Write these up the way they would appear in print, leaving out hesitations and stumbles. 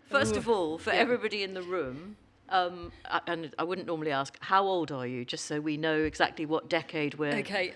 First of all, for everybody in the room, and I wouldn't normally ask, how old are you? Just so we know exactly what decade we're... Okay,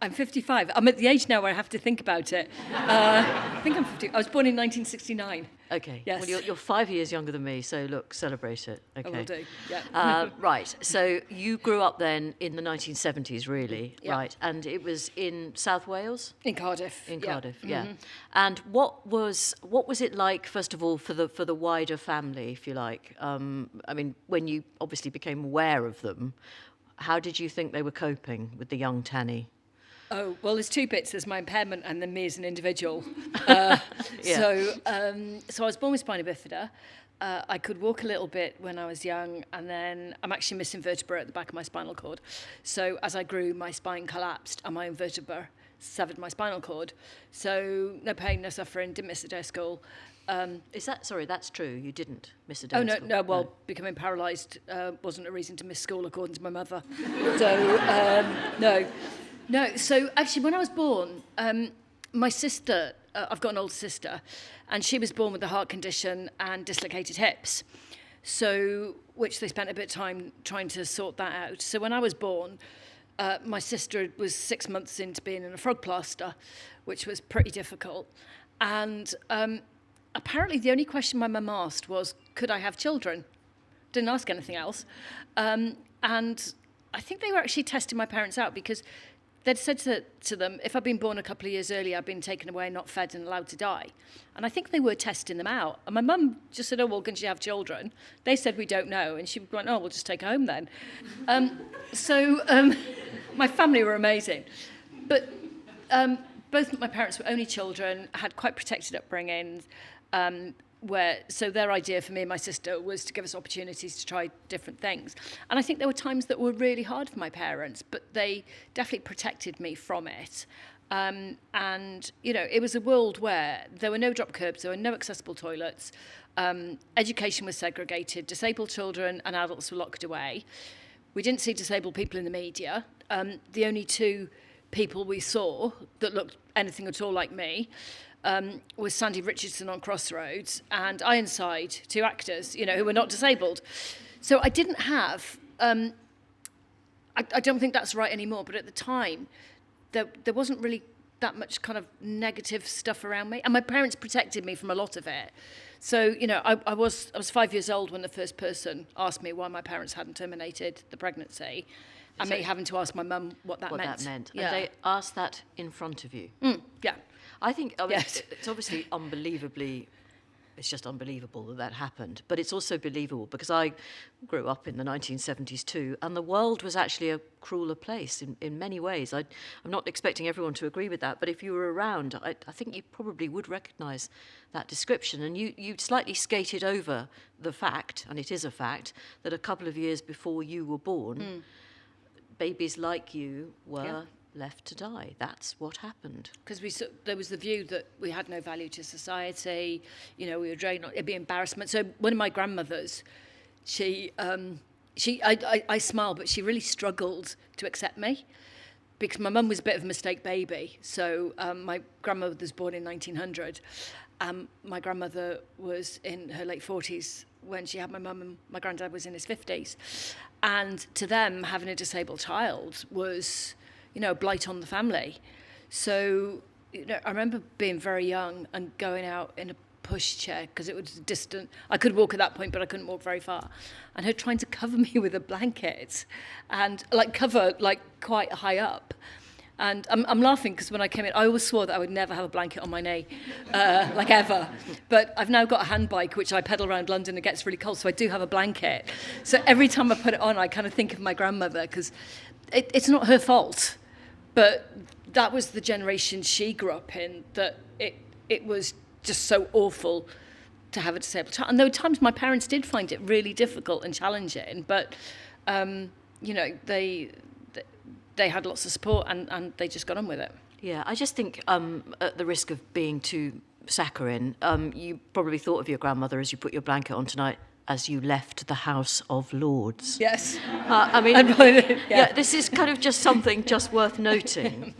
I'm 55. I'm at the age now where I have to think about it. I think I'm 50. I was born in 1969. Okay. Yes. Well, you're 5 years younger than me, so look, celebrate it. Okay. I will do, yeah. Right. So you grew up then in the 1970s, really, Yeah. right? And it was in South Wales? In Cardiff. In yeah. Cardiff, yeah. Mm-hmm. And what was it like, first of all, for the wider family, if you like? I mean, when you obviously became aware of them, how did you think they were coping with the young Tanni? Oh, well, there's two bits. There's my impairment and then me as an individual. So I was born with spina bifida. I could walk a little bit when I was young, and then I'm actually missing vertebra at the back of my spinal cord. So as I grew, my spine collapsed and my own vertebra severed my spinal cord. So no pain, no suffering, didn't miss a day of school. That's true, you didn't miss a day Oh, of no, school? no, well, becoming paralysed wasn't a reason to miss school, according to my mother. So, no. No, so actually when I was born, my sister, I've got an older sister, and she was born with a heart condition and dislocated hips, so which they spent a bit of time trying to sort that out. So when I was born, my sister was 6 months into being in a frog plaster, which was pretty difficult. And apparently the only question my mum asked was, could I have children? Didn't ask anything else. And I think they were actually testing my parents out because they'd said to them, if I'd been born a couple of years earlier, I'd been taken away, not fed and allowed to die. And I think they were testing them out. And my mum just said, oh, well, can she have children? They said, we don't know. And she went, oh, we'll just take her home then. My family were amazing. But both my parents were only children, had quite protected upbringings, so their idea for me and my sister was to give us opportunities to try different things. And I think there were times that were really hard for my parents, but they definitely protected me from it. And, you know, it was a world where there were no drop curbs, there were no accessible toilets, education was segregated, disabled children and adults were locked away. We didn't see disabled people in the media. The only two people we saw that looked anything at all like me was Sandy Richardson on Crossroads and Ironside, two actors, you know, who were not disabled. So I didn't have, I don't think that's right anymore, but at the time, there wasn't really that much kind of negative stuff around me. And my parents protected me from a lot of it. So, you know, I was 5 years old when the first person asked me why my parents hadn't terminated the pregnancy. And me having to ask my mum what that meant. Yeah. And they asked that in front of you? Yeah. I think Yes. it's obviously it's just unbelievable that happened. But it's also believable because I grew up in the 1970s too, and the world was actually a crueler place in many ways. I'm not expecting everyone to agree with that, but if you were around, I think you probably would recognise that description. And you slightly skated over the fact, and it is a fact, that a couple of years before you were born, babies like you were left to die. That's what happened. Because there was the view that we had no value to society, you know, we were drained, it'd be embarrassment. So one of my grandmothers, I smile, but she really struggled to accept me because my mum was a bit of a mistake baby. So my grandmother was born in 1900. My grandmother was in her late 40s when she had my mum, and my granddad was in his 50s. And to them, having a disabled child was, you know, a blight on the family. So, you know, I remember being very young and going out in a pushchair because it was distant. I could walk at that point, but I couldn't walk very far. And her trying to cover me with a blanket and cover quite high up. And I'm laughing because when I came in, I always swore that I would never have a blanket on my knee, ever. But I've now got a hand bike, which I pedal around London. It gets really cold, so I do have a blanket. So every time I put it on, I kind of think of my grandmother because it's not her fault. But that was the generation she grew up in, that it was just so awful to have a disabled child. And there were times my parents did find it really difficult and challenging, but, you know, they had lots of support and they just got on with it. Yeah, I just think at the risk of being too saccharine, you probably thought of your grandmother as you put your blanket on tonight as you left the House of Lords. Yes. I mean, yeah, this is kind of just something just worth noting.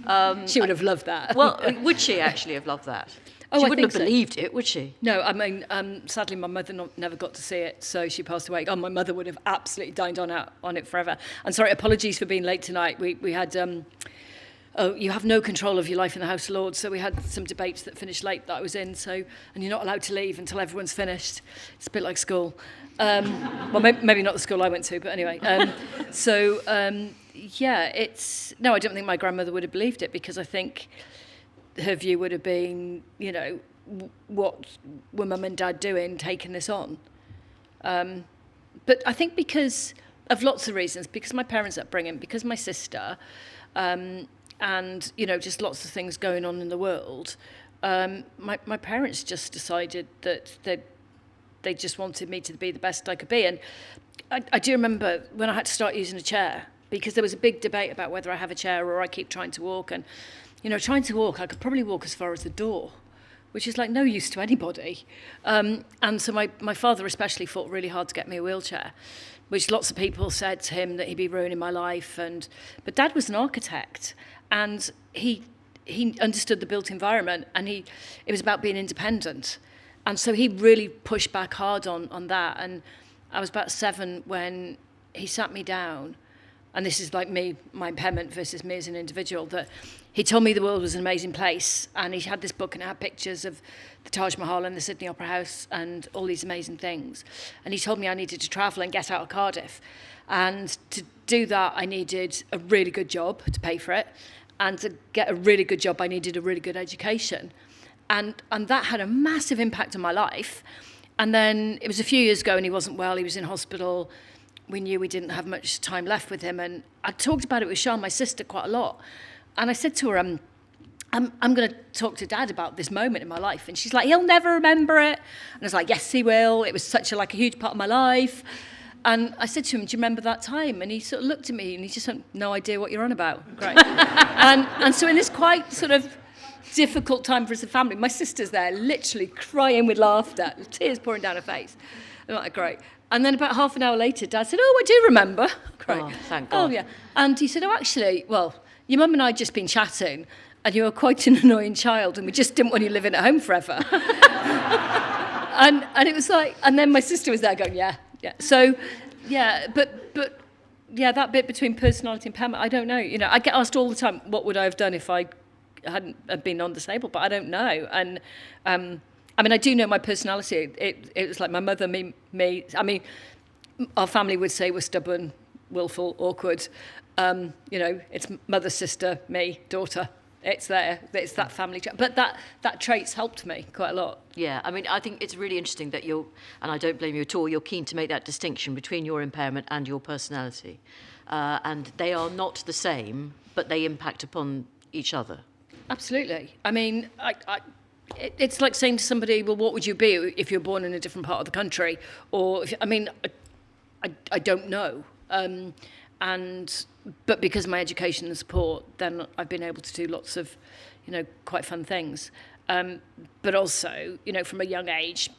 She would have loved that. Well, would she actually have loved that? Oh, She I wouldn't think have so. believed it, would she? No, I mean, sadly, my mother never got to see it, so she passed away. Oh, my mother would have absolutely dined on it forever. And sorry, apologies for being late tonight. We had, you have no control of your life in the House of Lords, so we had some debates that finished late that I was in, and you're not allowed to leave until everyone's finished. It's a bit like school. Well, maybe not the school I went to, but anyway. No, I don't think my grandmother would have believed it, because I think her view would have been, what were mum and dad doing taking this on? But I think because of lots of reasons, because my parents' upbringing, because my sister, and, just lots of things going on in the world, my parents just decided that they just wanted me to be the best I could be. And I do remember when I had to start using a chair, because there was a big debate about whether I have a chair or I keep trying to walk. And, trying to walk, I could probably walk as far as the door, which is like no use to anybody. And so my father especially fought really hard to get me a wheelchair, which lots of people said to him that he'd be ruining my life. But Dad was an architect, and he understood the built environment, and it was about being independent. And so he really pushed back hard on that. And I was about 7 when he sat me down, and this is like my impairment versus me as an individual, that he told me the world was an amazing place, and he had this book and it had pictures of the Taj Mahal and the Sydney Opera House and all these amazing things. And he told me I needed to travel and get out of Cardiff. And to do that, I needed a really good job to pay for it. And to get a really good job, I needed a really good education. And that had a massive impact on my life. And then it was a few years ago, and he wasn't well. He was in hospital. We knew we didn't have much time left with him. And I talked about it with Sean, my sister, quite a lot. And I said to her, I'm going to talk to Dad about this moment in my life. And she's like, he'll never remember it. And I was like, yes, he will. It was such a huge part of my life. And I said to him, do you remember that time? And he sort of looked at me and he just had no idea what you're on about. Great. and so in this quite sort of difficult time for us as a family, my sister's there literally crying with laughter, tears pouring down her face. I'm like, great. And then about half an hour later, Dad said, oh, I do remember. Great. Oh, thank God. Oh, yeah. And he said, oh, actually, well, your mum and I had just been chatting, and you were quite an annoying child, and we just didn't want you living at home forever. and it was like, and then my sister was there going, yeah. So, yeah, but yeah, that bit between personality and impairment, I don't know. I get asked all the time, what would I have done if I hadn't been non-disabled? But I don't know. And I mean, I do know my personality. It was like my mother, me. I mean, our family would say we're stubborn, willful, awkward. It's mother, sister, me, daughter. It's there. It's that family. But that trait's helped me quite a lot. Yeah, I mean, I think it's really interesting that and I don't blame you at all, you're keen to make that distinction between your impairment and your personality. And they are not the same, but they impact upon each other. Absolutely. I mean, it's like saying to somebody, well, what would you be if you're born in a different part of the country? Or, I don't know. But because of my education and support, then I've been able to do lots of, quite fun things. But also, from a young age,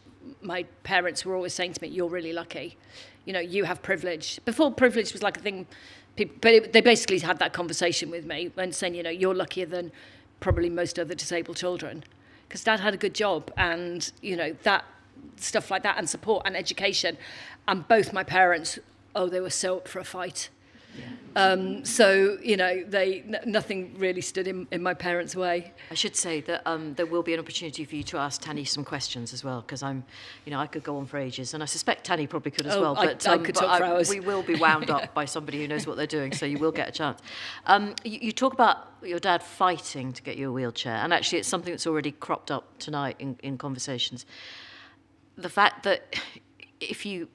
my parents were always saying to me, you're really lucky. You have privilege. Before privilege was like a thing, they basically had that conversation with me and saying, you're luckier than probably most other disabled children. Because Dad had a good job and, that stuff like that and support and education. And both my parents, they were so up for a fight. Yeah. So, nothing really stood in my parents' way. I should say that there will be an opportunity for you to ask Tanni some questions as well, because I could go on for ages, and I suspect Tanni probably could as well. But I could talk for hours. We will be wound up by somebody who knows what they're doing, so you will get a chance. You talk about your dad fighting to get you a wheelchair, and actually it's something that's already cropped up tonight in conversations. The fact that if you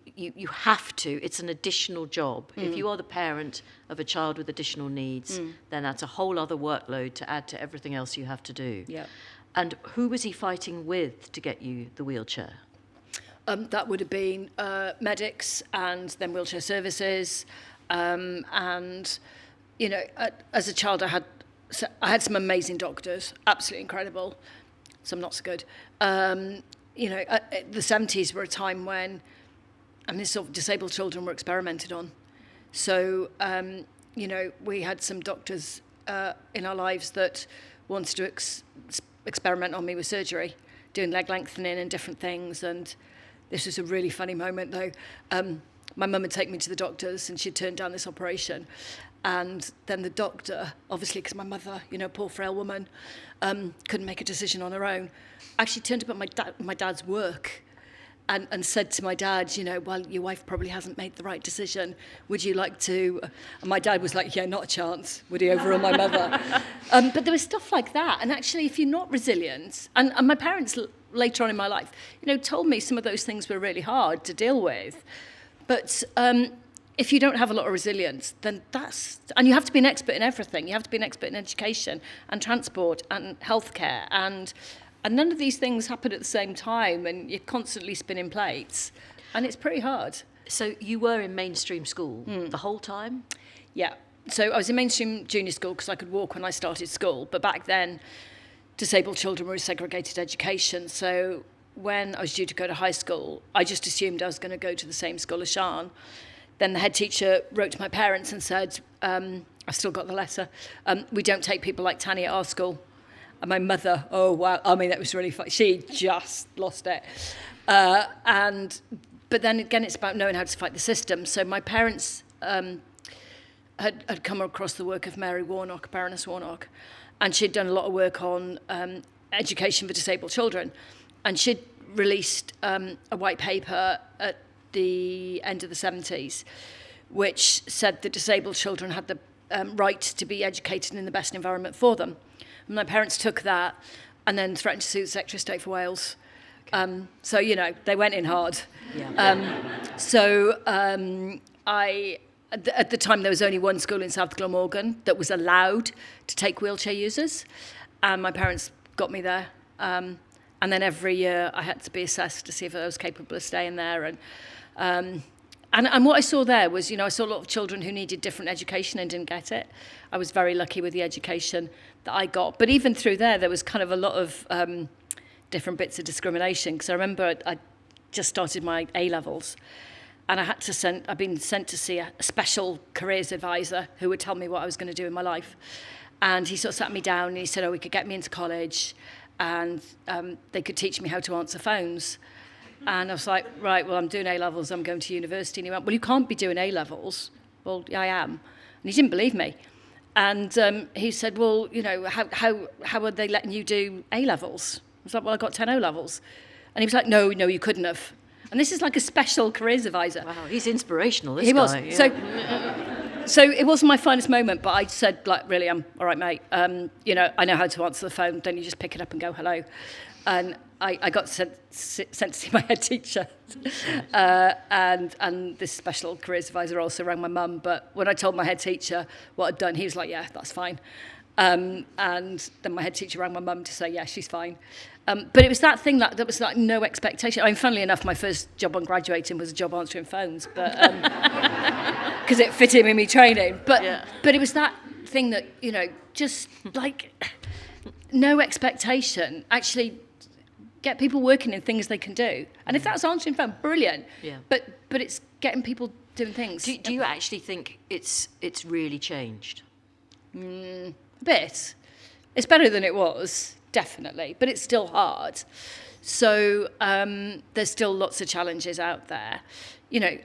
have to, it's an additional job. If you are the parent of a child with additional needs, then that's a whole other workload to add to everything else you have to do. Yeah. And who was he fighting with to get you the wheelchair? That would have been medics and then wheelchair services. And, as a child, I had some amazing doctors, absolutely incredible, some not so good. The 70s were a time when this sort of disabled children were experimented on. So, we had some doctors in our lives that wanted to experiment on me with surgery. doing leg lengthening and different things. And this was a really funny moment, though. My mum had taken me to the doctors and she'd turned down this operation. And then the doctor, obviously because my mother, poor frail woman, couldn't make a decision on her own, actually turned up at my dad's work and said to my dad, well, your wife probably hasn't made the right decision. Would you like to? And my dad was like, yeah, not a chance. Would he overrule my mother? But there was stuff like that. And actually, if you're not resilient, and my parents later on in my life, told me some of those things were really hard to deal with. But if you don't have a lot of resilience, then and you have to be an expert in everything. You have to be an expert in education and transport and healthcare, and none of these things happen at the same time, and you're constantly spinning plates, and it's pretty hard. So you were in mainstream school the whole time? Yeah. So I was in mainstream junior school because I could walk when I started school, but back then, disabled children were in segregated education. So when I was due to go to high school, I just assumed I was going to go to the same school as Sian. Then the head teacher wrote to my parents and said, I've still got the letter, we don't take people like Tanni at our school. And my mother, oh, wow, I mean, that was really funny. She just lost it. But then again, it's about knowing how to fight the system. So my parents had come across the work of Mary Warnock, Baroness Warnock, and she'd done a lot of work on education for disabled children. And she'd released a white paper at the end of the 70s, which said that disabled children had the right to be educated in the best environment for them. And my parents took that and then threatened to sue the Secretary of State for Wales. Okay. So, they went in hard. Yeah. At the time, there was only one school in South Glamorgan that was allowed to take wheelchair users. And my parents got me there. And then every year I had to be assessed to see if I was capable of staying there. And what I saw there was, I saw a lot of children who needed different education and didn't get it. I was very lucky with the education that I got. But even through there was kind of a lot of different bits of discrimination. Because I remember I just started my A-levels. And I'd been sent to see a special careers advisor who would tell me what I was going to do in my life. And he sort of sat me down and he said, we could get me into college and they could teach me how to answer phones. And I was like, right, well, I'm doing A-levels, I'm going to university. And he went, well, you can't be doing A-levels. Well, yeah, I am. And he didn't believe me. And he said, well, how are they letting you do A-levels? I was like, well, I got 10 O-levels. And he was like, no, you couldn't have. And this is like a special careers advisor. Wow, he's inspirational, this guy. He was. Yeah. So it wasn't my finest moment, but I said, really, I'm all right, mate. I know how to answer the phone. Don't you just pick it up and go hello? And I got sent to see my head teacher. And this special careers advisor also rang my mum. But when I told my head teacher what I'd done, he was like, yeah, that's fine. And then my head teacher rang my mum to say, yeah, she's fine. But it was that thing that was like no expectation. I mean, funnily enough, my first job on graduating was a job answering phones, but because it fit in with me training. But it was that thing that, just like no expectation. Actually, get people working in things they can do. And if that's answering phone, brilliant. Yeah. But it's getting people doing things. Do you actually think it's really changed? A bit. It's better than it was, definitely, but it's still hard. So there's still lots of challenges out there.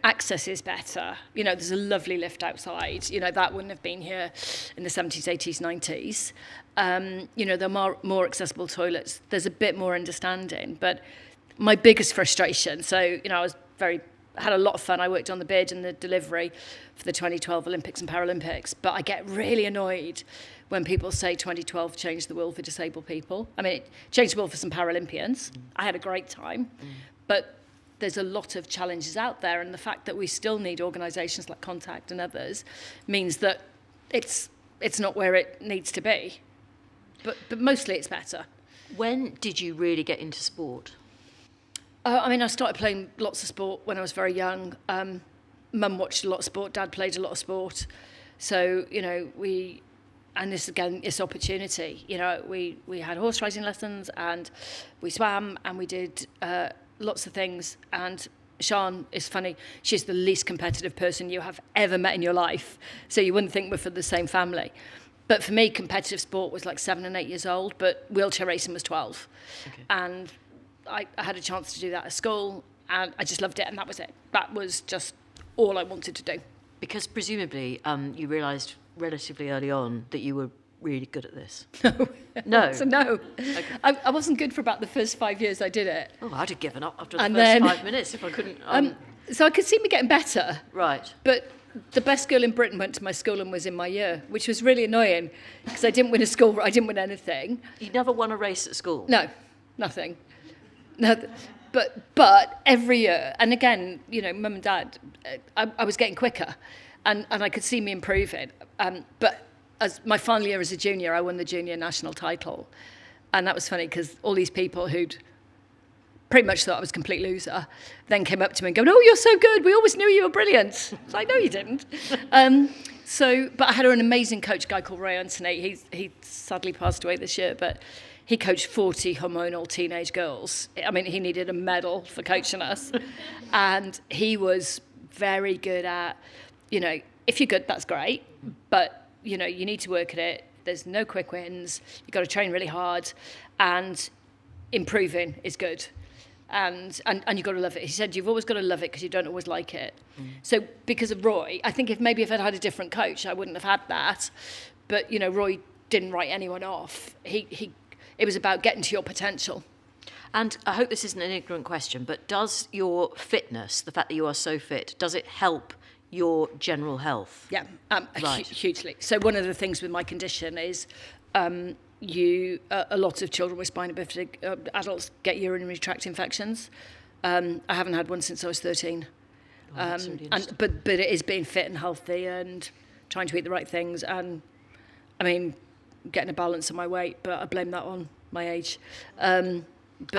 Access is better. There's a lovely lift outside. That wouldn't have been here in the 70s, 80s, 90s. There are more accessible toilets. There's a bit more understanding. But my biggest frustration, so, I had a lot of fun. I worked on the bid and the delivery for the 2012 Olympics and Paralympics. But I get really annoyed when people say 2012 changed the world for disabled people. I mean, it changed the world for some Paralympians. I had a great time. But there's a lot of challenges out there, and the fact that we still need organisations like Contact and others means that it's not where it needs to be. But mostly it's better. When did you really get into sport? I started playing lots of sport when I was very young. Mum watched a lot of sport, Dad played a lot of sport. So, and this again, it's opportunity. We had horse riding lessons and we swam and we did lots of things. And Sian is funny. She's the least competitive person you have ever met in your life. So you wouldn't think we're from the same family. But for me, competitive sport was like 7 and 8 years old, but wheelchair racing was 12. Okay. And I had a chance to do that at school, and I just loved it, and that was it. That was just all I wanted to do. Because presumably you realised relatively early on that you were really good at this. No. So no. Okay. I wasn't good for about the first 5 years I did it. Oh, I'd have given up after the And first then- 5 minutes if I couldn't. So I could see me getting better, Right. but the best girl in Britain went to my school and was in my year, which was really annoying because I didn't win a school, I didn't win anything. You never won a race at school? No, nothing. No, but every year, and again, you know, mum and dad, I was getting quicker, and I could see me improving. But as my final year as a junior, I won the junior national title, and that was funny because all these people who'd pretty much thought I was a complete loser then came up to me and go, "Oh, you're so good. We always knew you were brilliant." It's like, no, you didn't. But I had an amazing coach, a guy called Ray Anthony. He sadly passed away this year, but he coached 40 hormonal teenage girls. I mean, he needed a medal for coaching us. And he was very good at, you know, if you're good, that's great. But, you know, you need to work at it. There's no quick wins. You've got to train really hard. And improving is good. And you've got to love it. He said, you've always got to love it because you don't always like it. So because of Roy, I think if I'd had a different coach, I wouldn't have had that. But, you know, Roy didn't write anyone off. It was about getting to your potential. And I hope this isn't an ignorant question, but does your fitness, the fact that you are so fit, does it help your general health? Yeah, Right. hugely. So one of the things with my condition is a lot of children with spina bifida, adults get urinary tract infections. I haven't had one since I was 13. Oh, that's really interesting. But it is being fit and healthy and trying to eat the right things, and I mean, getting a balance on my weight, but I blame that on my age. But And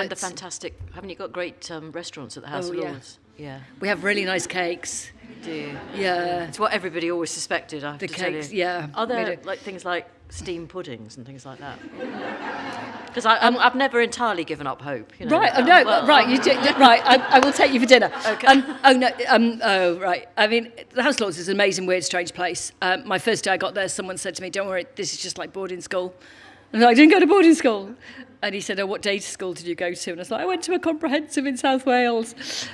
the fantastic, haven't you got great restaurants at the House of yeah. Lords? Yeah. we have really nice cakes. Do you? Yeah, It's what everybody always suspected, I have the to tell cakes. you. Yeah, Are we there do. like things like steamed puddings and things like that? Because I've never entirely given up hope. You know. Right, no, Well, right, you do, right, I will take you for dinner. Okay. Right. I mean, the House of Lords is an amazing, weird, strange place. My first day I got there, someone said to me, "Don't worry, this is just like boarding school." And I didn't go to boarding school. And he said, "Oh, what day school did you go to?" And I was like, "I went to a comprehensive in South Wales."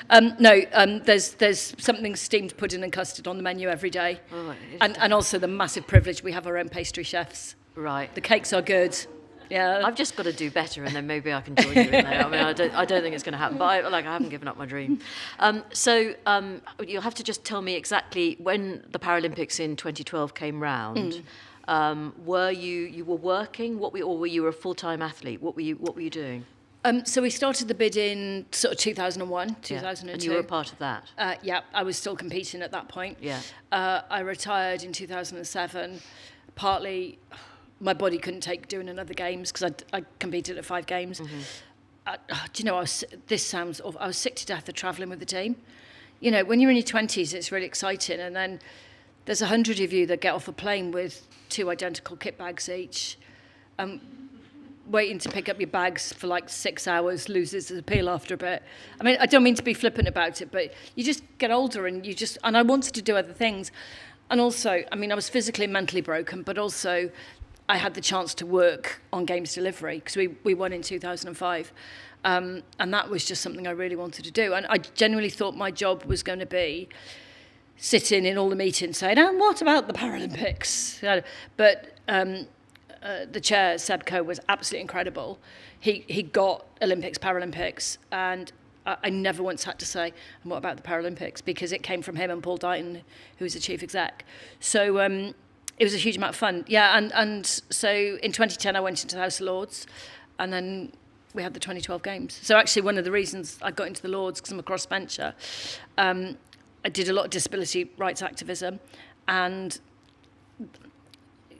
There's something steamed pudding and custard on the menu every day. Oh, And also the massive privilege, we have our own pastry chefs. right. The cakes are good. Yeah. I've just got to do better, and then maybe I can join you in there. I mean, I don't think it's going to happen, but I haven't given up my dream. You'll have to just tell me exactly when the Paralympics in 2012 came round. Were you were working? Or were you a full-time athlete? What were you doing? So we started the bid in sort of 2001, 2002. Yeah. And you were a part of that. Yeah, I was still competing at that point. Yeah. I retired in 2007, partly my body couldn't take doing another games because I competed at 5 games. Do you know, this sounds awful. I was sick to death of travelling with the team. You know, when you're in your 20s, it's really exciting. And then there's 100 of you that get off a plane with 2 identical kit bags each. Waiting to pick up your bags for like 6 hours loses its appeal after a bit. I mean, I don't mean to be flippant about it, but you just get older and I wanted to do other things. And also, I mean, I was physically and mentally broken, but also I had the chance to work on games delivery because we won in 2005. And that was just something I really wanted to do. And I genuinely thought my job was going to be sitting in all the meetings saying, "And what about the Paralympics?" But the chair, Seb Coe, was absolutely incredible. He got Olympics, Paralympics, and I never once had to say, "And what about the Paralympics?" because it came from him and Paul Dighton, who was the chief exec. So it was a huge amount of fun. Yeah, and so in 2010 I went into the House of Lords, and then we had the 2012 games. So actually one of the reasons I got into the Lords, because I'm a crossbencher, I did a lot of disability rights activism, and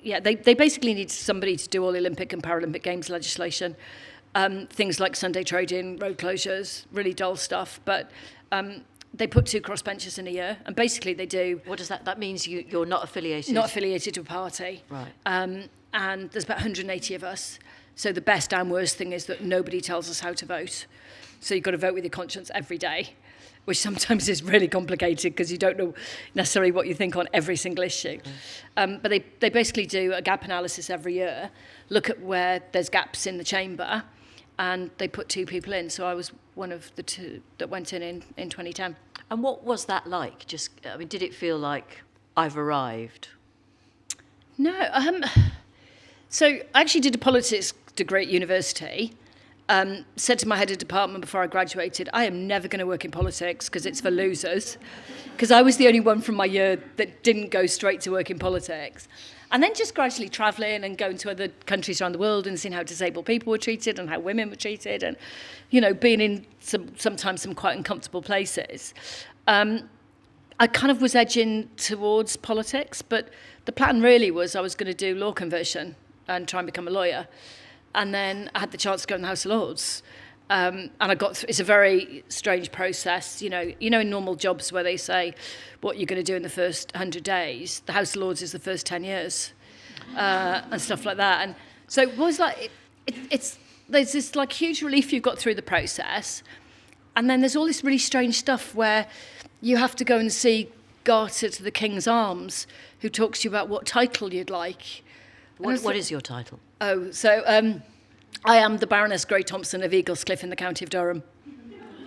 yeah, they basically needed somebody to do all the Olympic and Paralympic Games legislation. Things like Sunday trading, road closures, really dull stuff, but they put 2 crossbenchers in a year, and basically they do... What does that... That means you're not affiliated? Not affiliated to a party. Right. And there's about 180 of us. So the best and worst thing is that nobody tells us how to vote. So you've got to vote with your conscience every day, which sometimes is really complicated because you don't know necessarily what you think on every single issue. But they basically do a gap analysis every year, look at where there's gaps in the chamber, and they put 2 people in. So I was one of the 2 that went in 2010. And what was that like? Just, I mean, did it feel like I've arrived? No. So I actually did a politics degree at university. Said to my head of department before I graduated, I am never going to work in politics because it's for losers. Because I was the only one from my year that didn't go straight to work in politics. And then just gradually travelling and going to other countries around the world and seeing how disabled people were treated and how women were treated and, you know, being in sometimes some quite uncomfortable places. I kind of was edging towards politics, but the plan really was I was going to do law conversion and try and become a lawyer. And then I had the chance to go in the House of Lords. And I got it's a very strange process. You know, in normal jobs where they say what you're going to do in the first 100 days, the House of Lords is the first 10 years and stuff like that. And so it was like, there's this like huge relief you've got through the process. And then there's all this really strange stuff where you have to go and see Garter to the King's Arms, who talks to you about what title you'd like. What is your title? Oh, so I am the Baroness Grey-Thompson of Eaglescliffe in the county of Durham.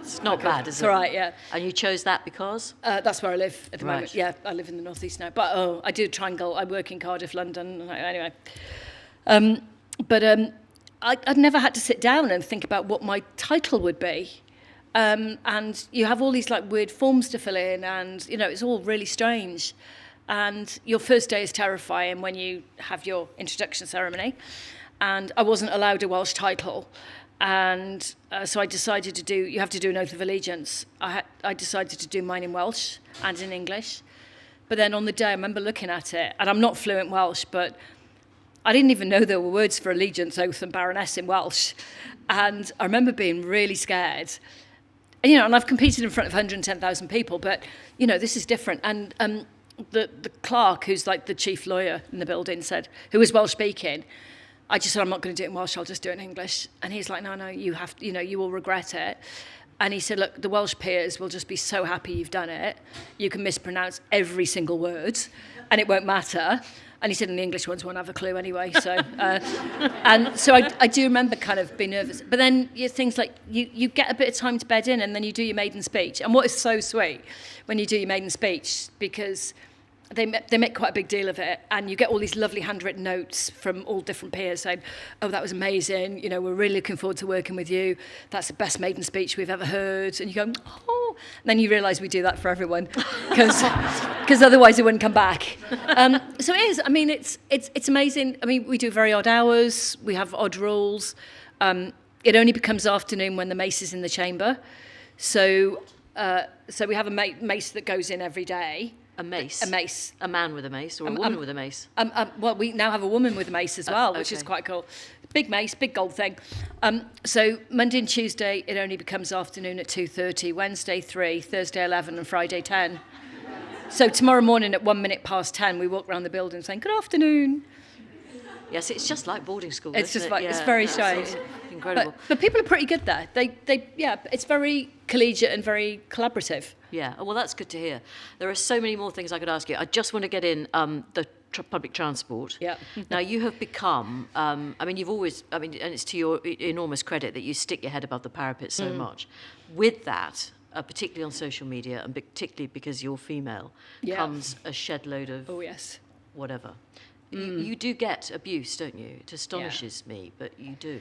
It's not bad, is it? It's all right, yeah. And you chose that because? That's where I live at the Right. moment. Yeah, I live in the northeast now. But I do triangle. I work in Cardiff, London. Anyway, I'd never had to sit down and think about what my title would be. And you have all these like weird forms to fill in, and you know it's all really strange. And your first day is terrifying when you have your introduction ceremony. And I wasn't allowed a Welsh title. And so I decided to do, you have to do an oath of allegiance. I decided to do mine in Welsh and in English. But then on the day, I remember looking at it, and I'm not fluent Welsh, but I didn't even know there were words for allegiance, oath, and baroness in Welsh. And I remember being really scared. And, you know, and I've competed in front of 110,000 people, but, you know, this is different. And the clerk, who's like the chief lawyer in the building, said, who was Welsh speaking, I just said, I'm not going to do it in Welsh, I'll just do it in English. And he's like, no, you have to, you know, you will regret it. And he said, look, the Welsh peers will just be so happy you've done it. You can mispronounce every single word and it won't matter. And he said, and the English ones won't have a clue anyway. So, and so I do remember kind of being nervous. But then things like you get a bit of time to bed in and then you do your maiden speech. And what is so sweet when you do your maiden speech, because they make quite a big deal of it, and you get all these lovely handwritten notes from all different peers saying, oh, that was amazing, you know, we're really looking forward to working with you, that's the best maiden speech we've ever heard. And you go, oh, and then you realise we do that for everyone, because otherwise it wouldn't come back. So it is, I mean, it's amazing. I mean, we do very odd hours, we have odd rules. It only becomes afternoon when the mace is in the chamber. So we have a mace that goes in every day. A mace? A mace. A man with a mace or a woman with a mace? Well, we now have a woman with a mace as well, which is quite cool. Big mace, big gold thing. So Monday and Tuesday, it only becomes afternoon at 2:30, Wednesday 3, Thursday 11 and Friday 10. So tomorrow morning at 1 minute past 10, we walk around the building saying, good afternoon. Yes, it's just like boarding school, It's just isn't like, it? it's very strange. Incredible. But people are pretty good there. It's very collegiate and very collaborative. Yeah, well, that's good to hear. There are so many more things I could ask you. I just want to get in the public transport. Yeah. Now, you have become, I mean, you've always, I mean, and it's to your enormous credit that you stick your head above the parapet so much. With that, particularly on social media, and particularly because you're female, comes a shed load of whatever. You do get abuse, don't you? It astonishes me, but you do.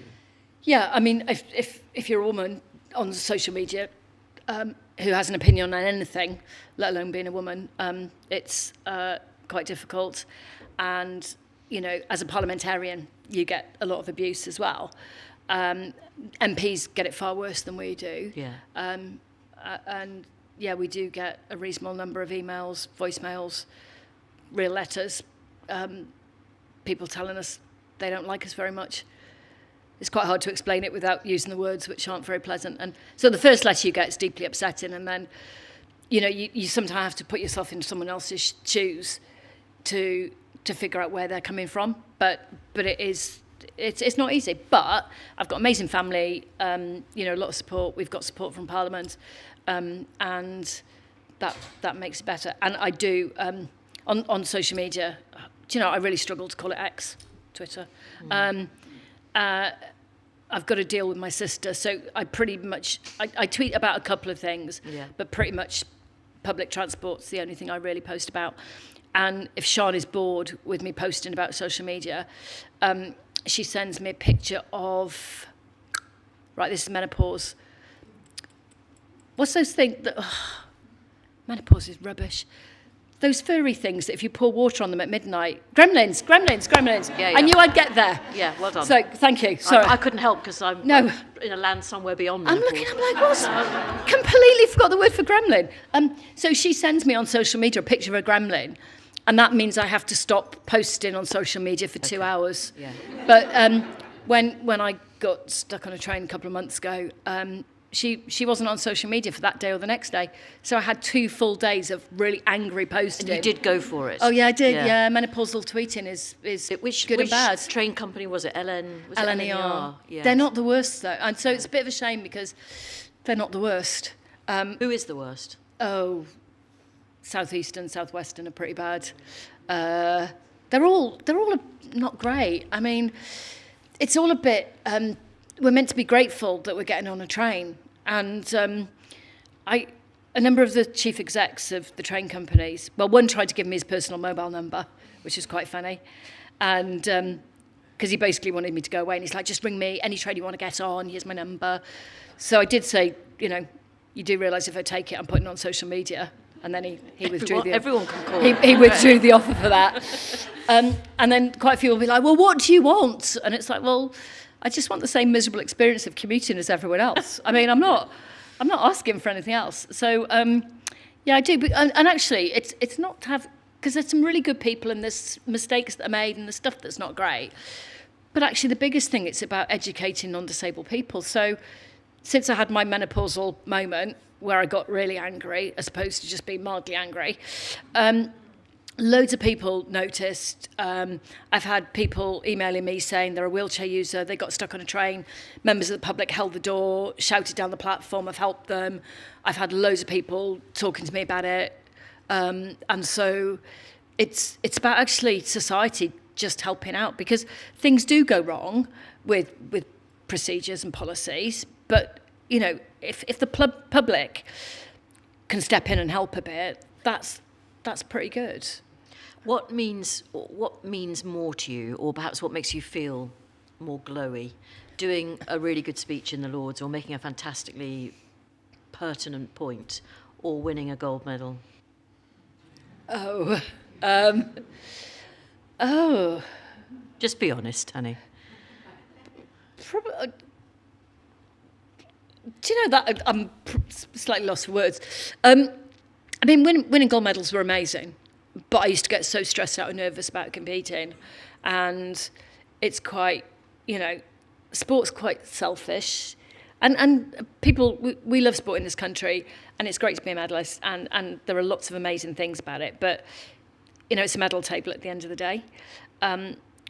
Yeah, I mean, if you're a woman on social media who has an opinion on anything, let alone being a woman, it's quite difficult. And, you know, as a parliamentarian, you get a lot of abuse as well. MPs get it far worse than we do. Yeah. And, yeah, we do get a reasonable number of emails, voicemails, real letters, people telling us they don't like us very much. It's quite hard to explain it without using the words, which aren't very pleasant. And so the first letter you get is deeply upsetting, and then, you know, you sometimes have to put yourself into someone else's shoes to figure out where they're coming from. But it's not easy. But I've got an amazing family, you know, a lot of support. We've got support from Parliament, and that makes it better. And I do on social media. Do you know, I really struggle to call it X, Twitter. I've got to deal with my sister. So I pretty much, I tweet about a couple of things, but pretty much public transport's the only thing I really post about. And if Sian is bored with me posting about social media, she sends me a picture of, right, this is menopause. What's those things that, menopause is rubbish. Those furry things that if you pour water on them at midnight, gremlins. Yeah. I knew I'd get there. Yeah, well done. So, thank you. Sorry. I couldn't help because I'm in a land somewhere beyond I'm menopause. looking, I'm like, what's... Completely forgot the word for gremlin. So she sends me on social media a picture of a gremlin, and that means I have to stop posting on social media for 2 hours. Yeah. But when I got stuck on a train a couple of months ago, she wasn't on social media for that day or the next day. So I had 2 full days of really angry posting. And you did go for it. Oh, yeah, I did. Yeah, menopausal tweeting is good and bad. Which train company was it? LNER. Yes. They're not the worst, though. And so it's a bit of a shame because they're not the worst. Who is the worst? Oh, Southeastern, Southwestern are pretty bad. They're all not great. I mean, it's all a bit... we're meant to be grateful that we're getting on a train. And a number of the chief execs of the train companies, well, one tried to give me his personal mobile number, which is quite funny. And because he basically wanted me to go away. And he's like, just ring me, any train you want to get on, here's my number. So I did say, you do realise if I take it, I'm putting it on social media. And then he withdrew the... Everyone can call. He withdrew the offer for that. And then quite a few will be like, well, what do you want? And it's like, well... I just want the same miserable experience of commuting as everyone else. I mean, I'm not asking for anything else. So, yeah, I do. But, and actually, it's not to have, because there's some really good people and there's mistakes that are made and there's stuff that's not great. But actually, the biggest thing, it's about educating non-disabled people. So, since I had my menopausal moment where I got really angry, as opposed to just being mildly angry, loads of people noticed. I've had people emailing me saying they're a wheelchair user, they got stuck on a train, members of the public held the door, shouted down the platform, I've helped them. I've had loads of people talking to me about it. And so it's about actually society just helping out, because things do go wrong with procedures and policies. But, if the public can step in and help a bit, that's pretty good. What means more to you, or perhaps what makes you feel more glowy? Doing a really good speech in the Lords, or making a fantastically pertinent point, or winning a gold medal? Just be honest, Tanni. Probably. Do you know that I'm slightly lost for words? I mean, winning gold medals were amazing, but I used to get so stressed out and nervous about competing. And it's quite, sport's quite selfish. And people, we love sport in this country, and it's great to be a medalist, and there are lots of amazing things about it. But, it's a medal table at the end of the day,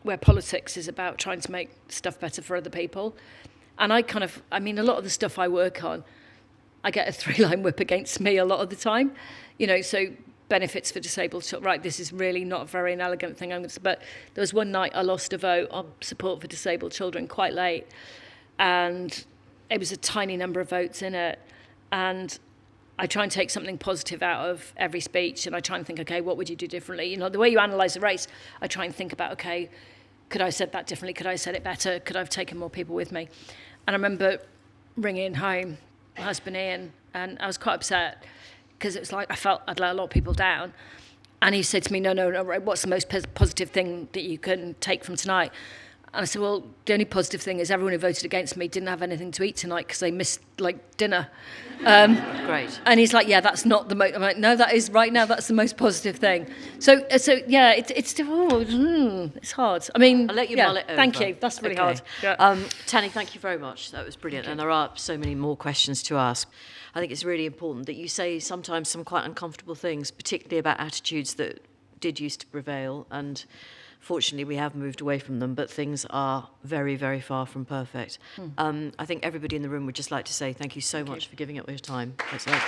where politics is about trying to make stuff better for other people. And a lot of the stuff I work on, I get a 3-line whip against me a lot of the time, so benefits for disabled children. Right, this is really not a very inelegant thing, but there was one night I lost a vote on support for disabled children quite late, and it was a tiny number of votes in it, and I try and take something positive out of every speech, and I try and think, okay, what would you do differently? The way you analyse a race, I try and think about, okay, could I have said that differently? Could I have said it better? Could I have taken more people with me? And I remember ringing home my husband Ian, and I was quite upset because it was like I felt I'd let a lot of people down. And he said to me, no, what's the most positive thing that you can take from tonight? And I said, well, the only positive thing is everyone who voted against me didn't have anything to eat tonight because they missed, dinner. Great. And he's like, yeah, that's not the most... I'm like, no, that is right now, that's the most positive thing. So yeah, it's hard. I mean... I'll let you mull it over. Thank you. That's really hard. Yeah. Tanni, thank you very much. That was brilliant. And there are so many more questions to ask. I think it's really important that you say sometimes some quite uncomfortable things, particularly about attitudes that did used to prevail, and fortunately we have moved away from them, but things are very, very far from perfect. I think everybody in the room would just like to say thank you so much for giving up your time. Excellent.